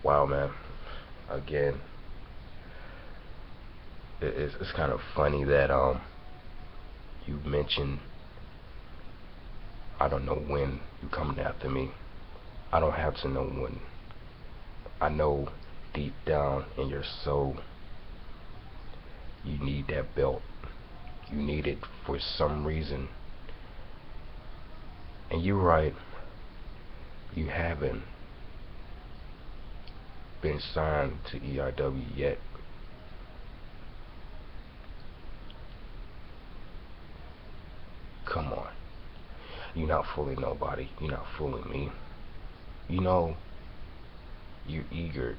Wow, man. Again, it's kind of funny that you mentioned, I don't know when you coming after me. I don't have to know when. I know deep down in your soul you need that belt. You need it for some reason. And you're right, you haven't been signed to EIW yet. Come on. You're not fooling nobody. You're not fooling me. You know, you're eager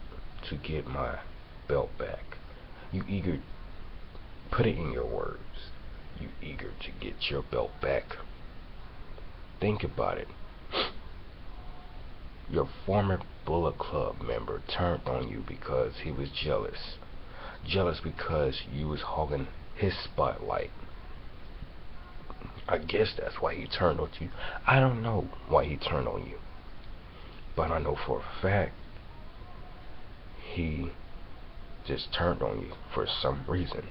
to get my belt back. You eager, put it in your words. You eager to get your belt back. Think about it. Your former Bullet Club member turned on you because he was jealous. Jealous because you was hogging his spotlight. I guess that's why he turned on you. I don't know why he turned on you. But I know for a fact he just turned on you for some reason.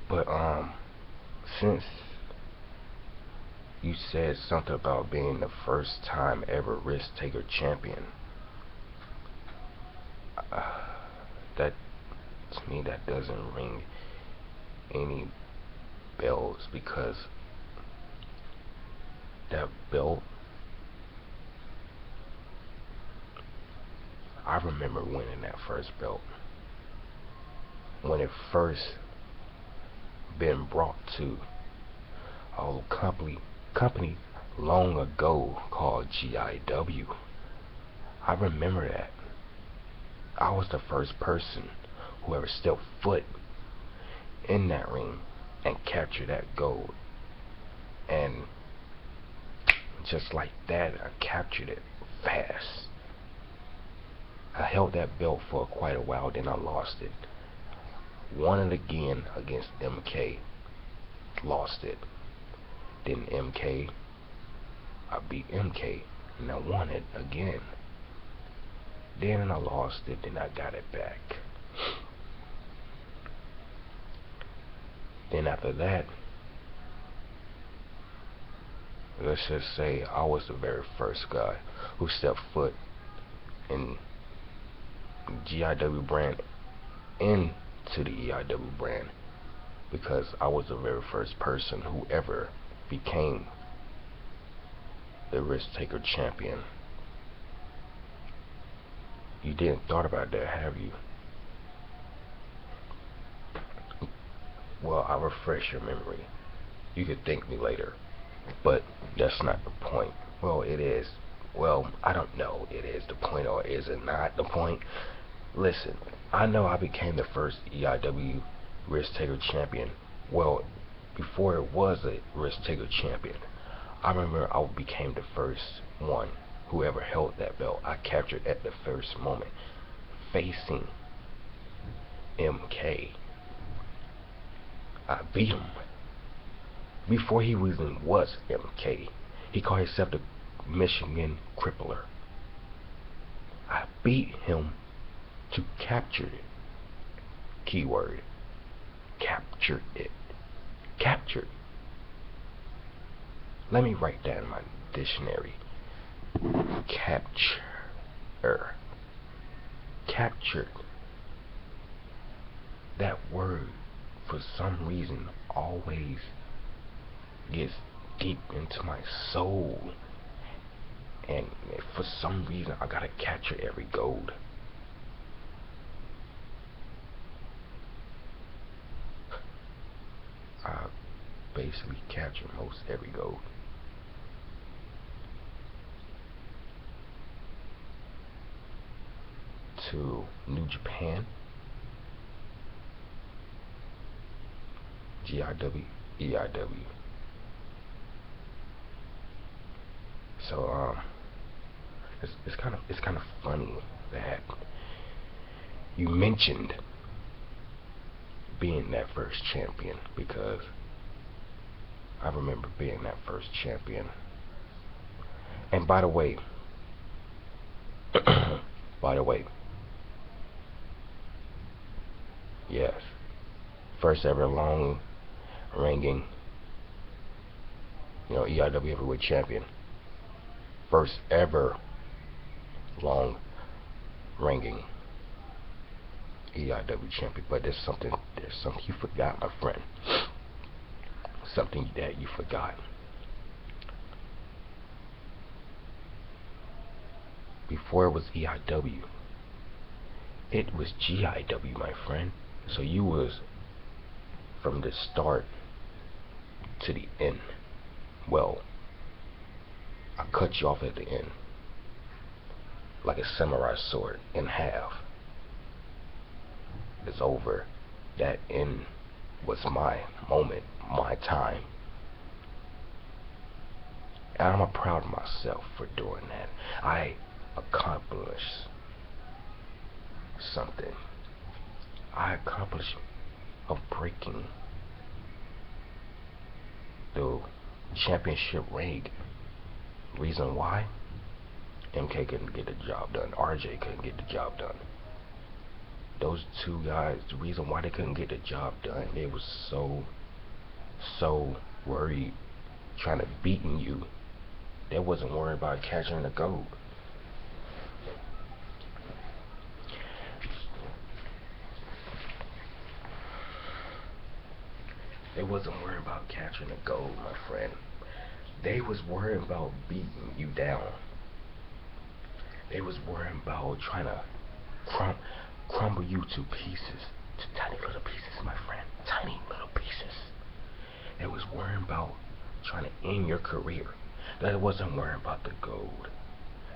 But since you said something about being the first time ever risk taker champion, that, to me, that doesn't ring any bells, because that belt, I remember winning that first belt when it first been brought to a company long ago called GIW. I remember that. I was the first person who ever stepped foot in that ring and captured that gold. And just like that, I captured it fast. I held that belt for quite a while, then I lost it. Won it again against MK. Lost it. Then MK, I beat MK, and I won it again. Then I lost it, then I got it back. Then after that, let's just say I was the very first guy who stepped foot in GIW brand into the EIW brand, because I was the very first person who ever became the risk taker champion. You didn't thought about that, have you? Well, I'll refresh your memory. You could thank me later, but that's not the point. Well, it is. Well, I don't know. It is the point, or is it not the point? Listen, I know I became the first EIW risk taker champion. Well, before it was a risk taker champion, I remember I became the first one who ever held that belt. I captured at the first moment, facing MK. I beat him before he even was MK. He called himself the Michigan Crippler. I beat him to capture it. Keyword: captured it. Captured. Let me write that in my dictionary. Capture. Captured. That word, for some reason, always gets deep into my soul. And for some reason, I gotta capture every gold. I basically capture most every gold. To New Japan, GIW, EIW. So it's kind of funny that you mentioned being that first champion, because I remember being that first champion. And by the way, By the way, yes, first ever long ringing, EIW heavyweight champion. First ever long ringing EIW champion. But there's something you forgot, my friend. Something that you forgot. Before it was EIW, it was GIW, my friend. So you was from the start to the end. Well, I cut you off at the end, like a samurai sword, in half. It's over. That end was my moment, my time. And I'm proud of myself for doing that. I accomplished something. I accomplished of breaking the championship ring. Reason why? MK couldn't get the job done. RJ couldn't get the job done. Those two guys, the reason why they couldn't get the job done, they was so worried trying to beating you. They wasn't worried about catching the gold. They wasn't worried about catching the gold, my friend. They was worried about beating you down. They was worried about trying to crumble you to pieces, to tiny little pieces, my friend, tiny little pieces. They was worried about trying to end your career. They wasn't worried about the gold.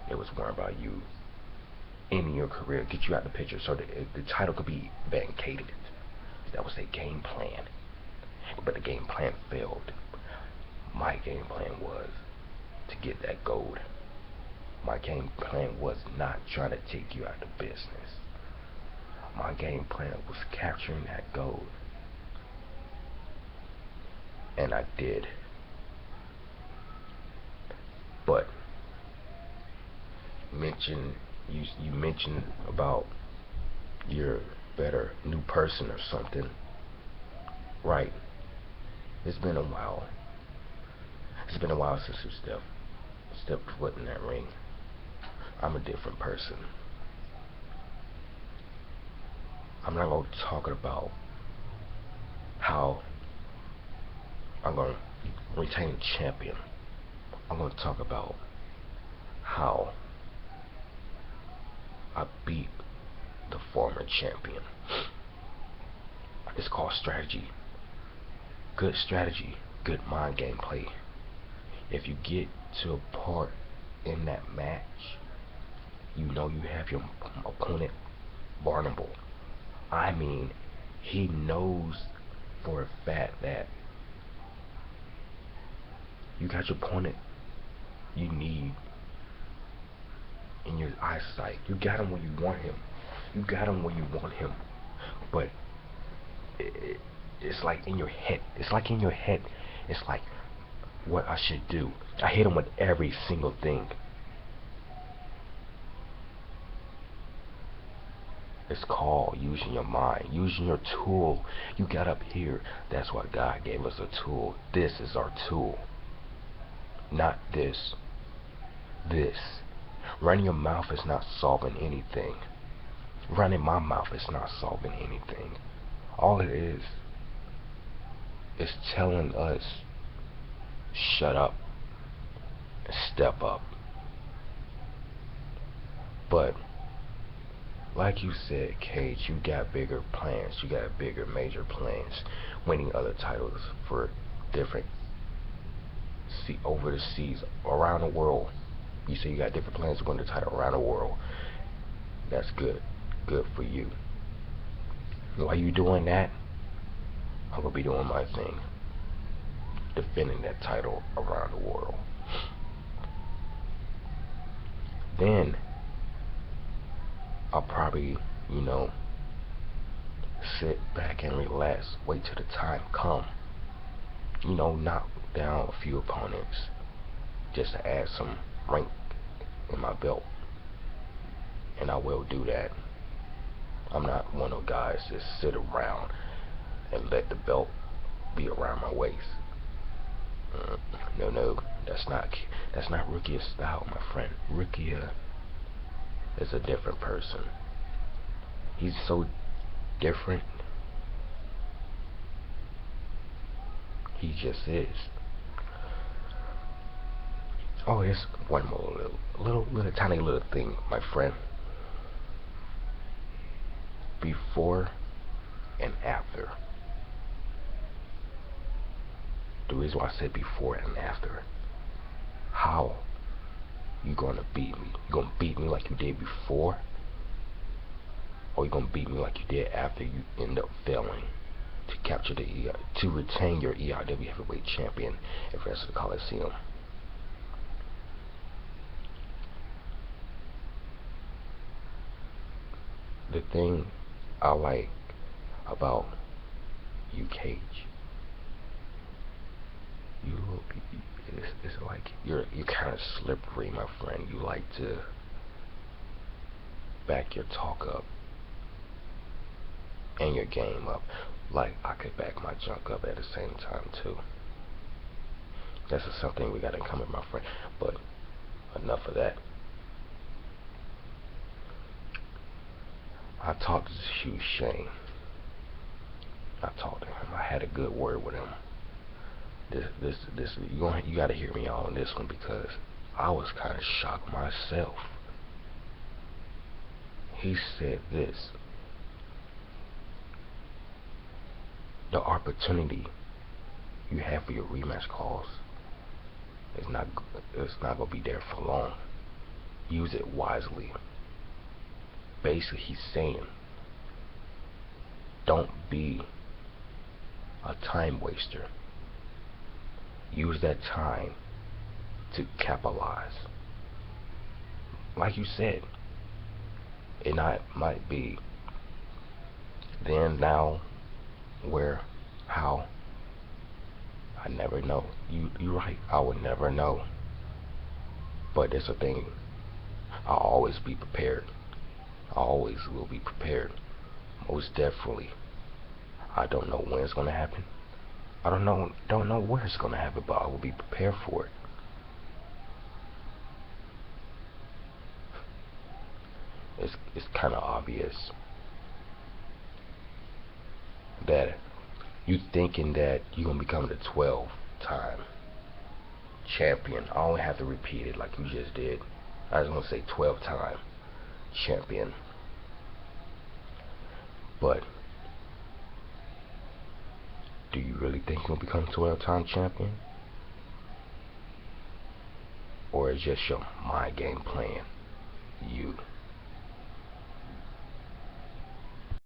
They was worried about you ending your career, get you out the picture so that the title could be vacated. That was their game plan. But the game plan failed. My game plan was to get that gold. My game plan was not trying to take you out of business. My game plan was capturing that gold. And I did. But you mentioned about you're a better new person or something. Right. It's been a while. It's been a while since you stepped foot in that ring. I'm a different person. I'm not going to talk about how I'm going to retain the champion. I'm going to talk about how I beat the former champion. It's called strategy. Good strategy, good mind game play. If you get to a part in that match, you know you have your opponent vulnerable. I mean, he knows for a fact that you got your opponent you need in your eyesight. You got him where you want him. You got him where you want him. But it's like in your head. It's like in your head. It's like what I should do. I hit him with every single thing. It's called using your mind, using your tool. You got up here. That's why God gave us a tool. This is our tool. Not this. This. Running your mouth is not solving anything. Running my mouth is not solving anything. All it is telling us, shut up and step up. But like you said, Cage, you got bigger plans. You got bigger major plans. Winning other titles for different over the seas, around the world. You say you got different plans to win the title around the world. That's good. Good for you. While you doing that, I'm gonna be doing my thing, defending that title around the world. Then I'll probably, sit back and relax, wait till the time come. Knock down a few opponents just to add some rank in my belt. And I will do that. I'm not one of those guys just sit around and let the belt be around my waist. No, that's not Rukia's style, my friend. Rukia is a different person. He's so different. He just is. Oh, here's one more little tiny little thing, my friend. Before and after. The reason why I said before and after. How you gonna beat me? You gonna beat me like you did before? Or you gonna beat me like you did after you end up failing to capture to retain your EIW heavyweight champion at Rest of the Coliseum? The thing I like about you, Cage, it's like you're kind of slippery, my friend. You like to back your talk up and your game up. Like I could back my junk up at the same time too. That's just something we got in common, my friend. But enough of that. I talked to Hugh Shane. I talked to him. I had a good word with him. This you gotta hear me out on this one because I was kind of shocked myself. He said this: the opportunity you have for your rematch calls it's not gonna be there for long. Use it wisely. Basically, he's saying, don't be a time waster. Use that time to capitalize. Like you said, it might be then, now, where, how. I never know. You're right. I would never know. But it's a thing. I'll always be prepared. I always will be prepared. Most definitely. I don't know when it's gonna happen. I don't know where it's gonna happen, but I will be prepared for it. It's kind of obvious that you thinking that you're gonna become the 12-time champion. I don't have to repeat it like you just did. I just want to say 12-time champion. But do you really think you're gonna become 12-time champion? Or is just your mind game plan? You